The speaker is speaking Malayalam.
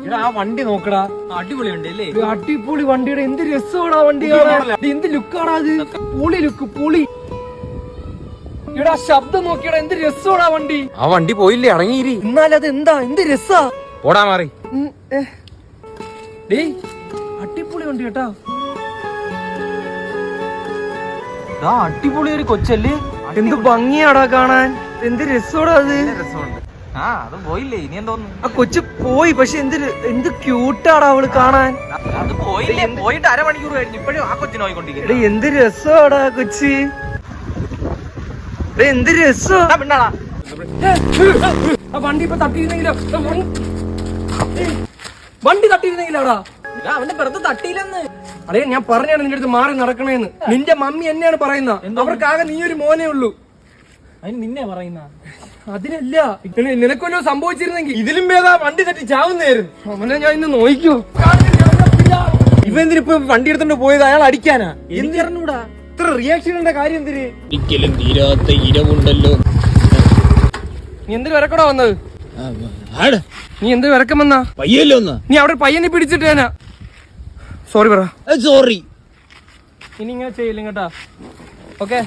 ആ വണ്ടി നോക്കടാ, അടിപൊളി വണ്ടി അല്ലേ? അടിപൊളി വണ്ടിയുടെ എന്ത് രസമാടാ വണ്ടി, എന്ത് ലുക്കാടാ അത്, പൊളി ലുക്ക് പൊളി. ഇവിടെ ശബ്ദം നോക്കിയടാ, എന്ത് രസമാടാ വണ്ടി. ആ വണ്ടി പോയില്ലേ, ഇറങ്ങിയിരി. എന്നാലത് എന്താ, എന്ത് രസാ. ഓടാ മാറി. അടിപൊളി വണ്ടി കേട്ടാ. അടിപൊളി ഒരു കൊച്ചല്ലേ, എന്ത് ഭംഗിയാടാ കാണാൻ, എന്ത് രസോടാ അത്. രസമുണ്ട്. അത് പോയില്ലേ, ഇനി എന്തോന്നു. ആ കൊച്ചു പോയി, പക്ഷെ എന്ത് ക്യൂട്ടാടാ അവള് കാണാൻ. അത് പോയില്ലേ, പോയിട്ട് അരമണിക്കൂർ കഴിഞ്ഞു, ഇപ്പോഴും ആ കൊച്ചിനെ പോയിക്കൊണ്ടിരിക്കും. എന്ത് രസമാടാ കൊച്ചി, എന്ത് രസാ. ആ വണ്ടി ഇപ്പൊ തട്ടിയിരുന്നെങ്കിലോ, വണ്ടി തട്ടിയിരുന്നെങ്കിലാടാ. അവന്റെ വെറുതെ തട്ടിയില്ലെന്ന്. അതെ, ഞാൻ പറഞ്ഞാണ് നിന്റെ അടുത്ത് മാറി നടക്കണേന്ന്. നിന്റെ മമ്മി എന്നെയാണ് പറയുന്നത്, അവർക്കാകെ നീ ഒരു മോനേ ഉള്ളൂ. അതിന് നിന്നെ പറയുന്ന അതിനല്ല, നിനക്കൊല്ലോ സംഭവിച്ചിരുന്നെങ്കിൽ ഇതിലും ഭേദാ വണ്ടി തട്ടി ചാവുന്നേരും. അവനെ ഞാൻ ഇന്ന് നോയിക്കോ. ഇവന്തിനിപ്പോ വണ്ടി എടുത്തോണ്ട് പോയത് അയാൾ അടിക്കാനാ. എന്തിറങ്ങൂടാ ഇത്ര റിയാക്ഷന്റെ കാര്യം എന്തിന്? ഒരിക്കലും തീരാത്ത ഇരവുണ്ടല്ലോ. നീ എന്തിനു വിറക്കടാ വന്നത്? നീ എന്ത് വിറക്കം വന്നാ? പയ്യല്ലോ ഒന്ന്. നീ അവിടെ പയ്യനെ പിടിച്ചിട്ടേനാ. സോറി പറ. സോറി. ഇനി ഇങ്ങനെ ചെയ്യില്ല കേട്ടാ. ഓക്കെ.